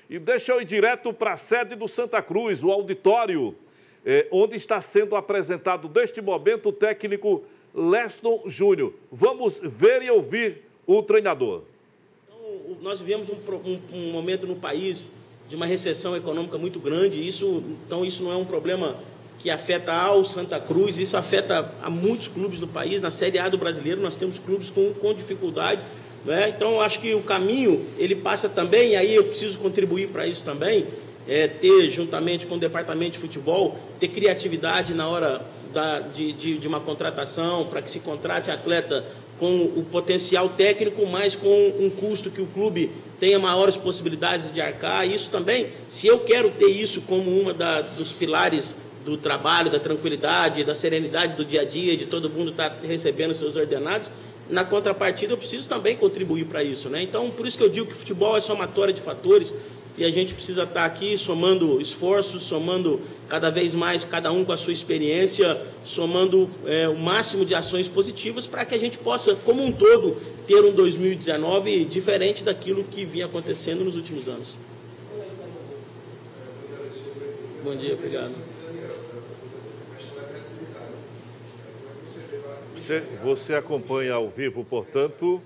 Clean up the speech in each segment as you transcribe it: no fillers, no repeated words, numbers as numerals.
E deixa eu ir direto para a sede do Santa Cruz, o auditório, onde está sendo apresentado neste momento o técnico Leston Júnior. Vamos ver e ouvir o treinador. Então, nós vivemos um momento no país de uma recessão econômica muito grande. Então isso não é um problema que afeta ao Santa Cruz, isso afeta a muitos clubes do país. Na Série A do Brasileiro nós temos clubes com dificuldade, né? Então eu acho que o caminho ele passa também, e aí eu preciso contribuir para isso também, ter juntamente com o departamento de futebol, ter criatividade na hora de uma contratação, para que se contrate atleta com o potencial técnico, mas com um custo que o clube tenha maiores possibilidades de arcar. Isso também, se eu quero ter isso como uma dos pilares do trabalho, da tranquilidade, da serenidade do dia a dia, de todo mundo estar recebendo seus ordenados, na contrapartida eu preciso também contribuir para isso, né? Então, por isso que eu digo que futebol é somatória de fatores e a gente precisa estar aqui somando esforços, somando cada vez mais, cada um com a sua experiência, somando o máximo de ações positivas para que a gente possa, como um todo, ter um 2019 diferente daquilo que vinha acontecendo nos últimos anos. Bom dia, obrigado. Você acompanha ao vivo, portanto,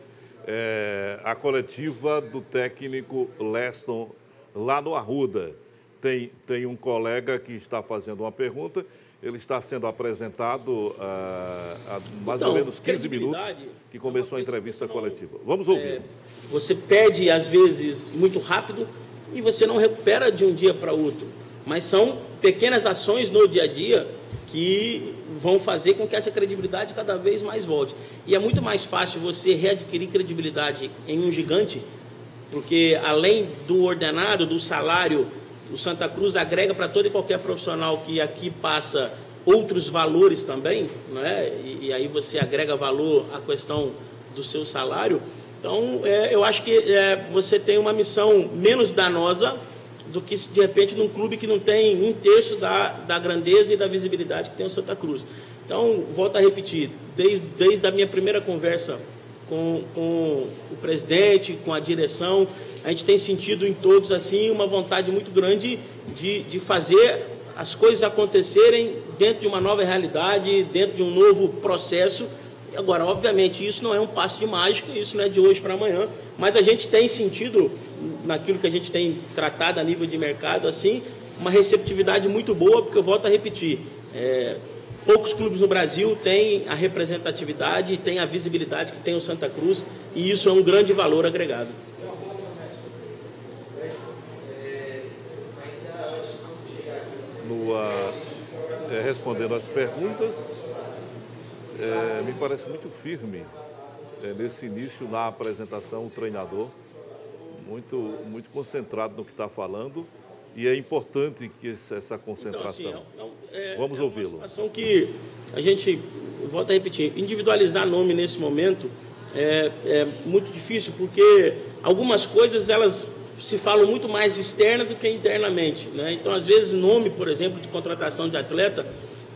a coletiva do técnico Leston lá no Arruda. Tem um colega que está fazendo uma pergunta, ele está sendo apresentado há mais ou menos 15 minutos que começou a entrevista coletiva. Vamos ouvir. Você perde, às vezes, muito rápido e você não recupera de um dia para outro. Mas são pequenas ações no dia a dia que vão fazer com que essa credibilidade cada vez mais volte. E é muito mais fácil você readquirir credibilidade em um gigante, porque além do ordenado, do salário, o Santa Cruz agrega para todo e qualquer profissional que aqui passa outros valores também, né? E aí você agrega valor à questão do seu salário. Então, eu acho que você tem uma missão menos danosa do que, de repente, num clube que não tem um terço da grandeza e da visibilidade que tem o Santa Cruz. Então, volto a repetir, desde a minha primeira conversa com o presidente, com a direção, a gente tem sentido em todos, assim, uma vontade muito grande de fazer as coisas acontecerem dentro de uma nova realidade, dentro de um novo processo. Agora, obviamente, isso não é um passe de mágica, isso não é de hoje para amanhã, mas a gente tem sentido, naquilo que a gente tem tratado a nível de mercado, assim, uma receptividade muito boa, porque eu volto a repetir, poucos clubes no Brasil têm a representatividade, têm a visibilidade que tem o Santa Cruz, e isso é um grande valor agregado. Respondendo às perguntas, me parece muito firme nesse início, na apresentação, o treinador, muito concentrado no que está falando, e é importante que essa concentração. Então, assim, vamos ouvi-lo. É uma situação que a gente, volto a repetir, individualizar nome nesse momento é muito difícil, porque algumas coisas elas se falam muito mais externa do que internamente, né? Então, às vezes, nome, por exemplo, de contratação de atleta,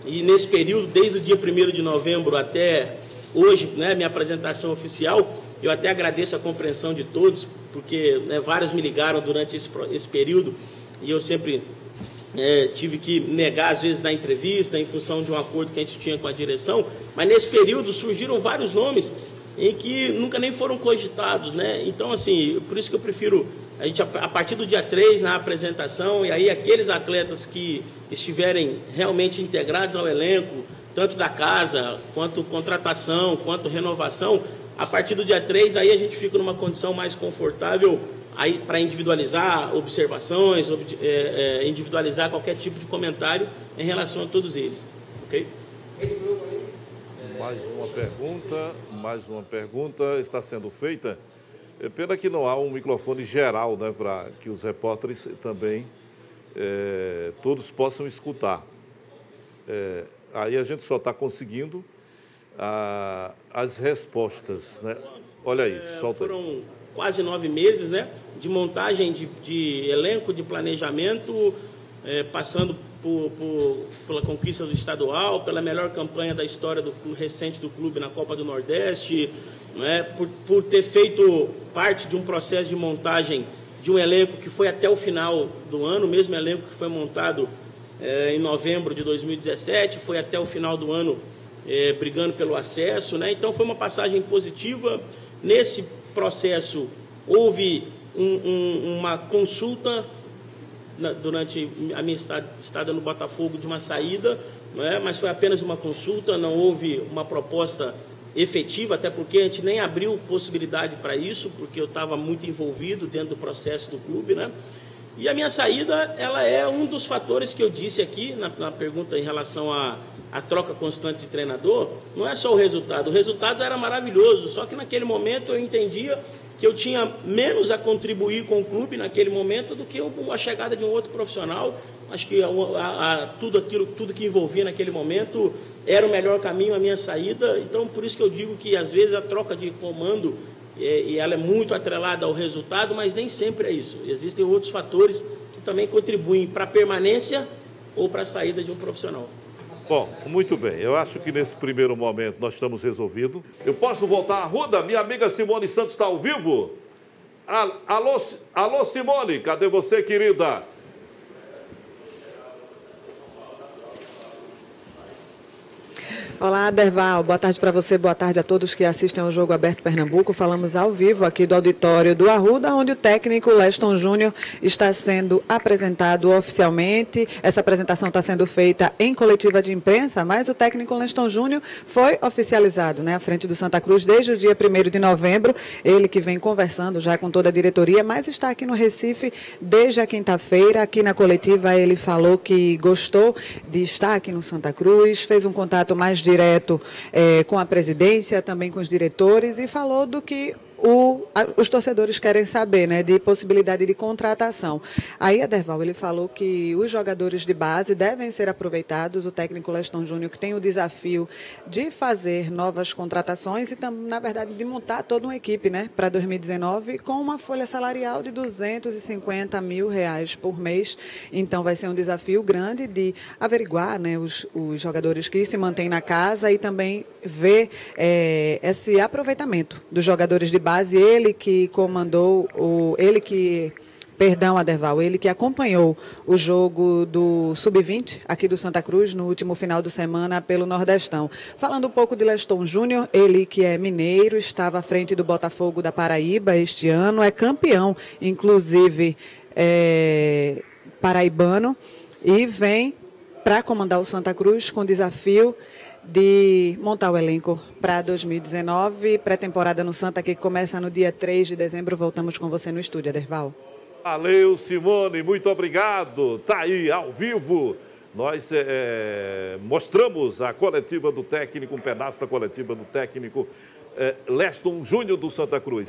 e nesse período, desde o dia 1º de novembro até hoje, né, minha apresentação oficial, eu até agradeço a compreensão de todos, porque vários me ligaram durante esse período, e eu sempre tive que negar, às vezes, na entrevista, em função de um acordo que a gente tinha com a direção, mas nesse período surgiram vários nomes em que nunca nem foram cogitados, né? Então, assim, por isso que eu prefiro a gente, a partir do dia 3, na apresentação, e aí aqueles atletas que estiverem realmente integrados ao elenco, tanto da casa, quanto contratação, quanto renovação, a partir do dia 3, aí a gente fica numa condição mais confortável aí para individualizar observações, individualizar qualquer tipo de comentário em relação a todos eles. Ok? Mais uma pergunta está sendo feita. É pena que não há um microfone geral, né, para que os repórteres também todos possam escutar. Aí a gente só está conseguindo as respostas, né? Olha aí, solta aí. Foram quase 9 meses, né, de montagem de elenco, de planejamento, passando pela conquista do estadual, pela melhor campanha da história recente do clube na Copa do Nordeste, né, por ter feito parte de um processo de montagem de um elenco que foi até o final do ano, o mesmo elenco que foi montado em novembro de 2017, foi até o final do ano brigando pelo acesso, né? Então foi uma passagem positiva. Nesse processo houve uma consulta durante a minha estada no Botafogo de uma saída, né? Mas foi apenas uma consulta, não houve uma proposta efetiva, até porque a gente nem abriu possibilidade para isso, porque eu estava muito envolvido dentro do processo do clube, né? E a minha saída, ela é um dos fatores que eu disse aqui na pergunta em relação à troca constante de treinador. Não é só o resultado era maravilhoso, só que naquele momento eu entendia que eu tinha menos a contribuir com o clube naquele momento do que a chegada de um outro profissional. Acho que tudo que envolvia naquele momento era o melhor caminho, a minha saída. Então, por isso que eu digo que, às vezes, a troca de comando, e ela é muito atrelada ao resultado, mas nem sempre é isso. Existem outros fatores que também contribuem para a permanência ou para a saída de um profissional. Bom, muito bem. Eu acho que nesse primeiro momento nós estamos resolvidos. Eu posso voltar à Arruda? Minha amiga Simone Santos está ao vivo? Alô, Simone, cadê você, querida? Olá, Aderval. Boa tarde para você, boa tarde a todos que assistem ao Jogo Aberto Pernambuco. Falamos ao vivo aqui do auditório do Arruda, onde o técnico Leston Júnior está sendo apresentado oficialmente. Essa apresentação está sendo feita em coletiva de imprensa, mas o técnico Leston Júnior foi oficializado, né, à frente do Santa Cruz desde o dia 1º de novembro. Ele que vem conversando já com toda a diretoria, mas está aqui no Recife desde a quinta-feira. Aqui na coletiva ele falou que gostou de estar aqui no Santa Cruz, fez um contato mais direto com a presidência, também com os diretores, e falou do que os torcedores querem saber, né, de possibilidade de contratação. Aí, Aderval, ele falou que os jogadores de base devem ser aproveitados, o técnico Leston Júnior, que tem o desafio de fazer novas contratações e, na verdade, de montar toda uma equipe, né, para 2019 com uma folha salarial de R$250 mil por mês. Então, vai ser um desafio grande de averiguar, né, os jogadores que se mantêm na casa e também ver esse aproveitamento dos jogadores de base. Ele que comandou, Aderval, ele que acompanhou o jogo do Sub-20 aqui do Santa Cruz no último final de semana pelo Nordestão. Falando um pouco de Leston Júnior, ele que é mineiro, estava à frente do Botafogo da Paraíba este ano, é campeão, inclusive paraibano, e vem para comandar o Santa Cruz com desafio de montar o elenco para 2019, pré-temporada no Santa, que começa no dia 3 de dezembro. Voltamos com você no estúdio, Aderval. Valeu, Simone, muito obrigado. Está aí, ao vivo. Nós mostramos a coletiva do técnico, um pedaço da coletiva do técnico Leston Júnior do Santa Cruz.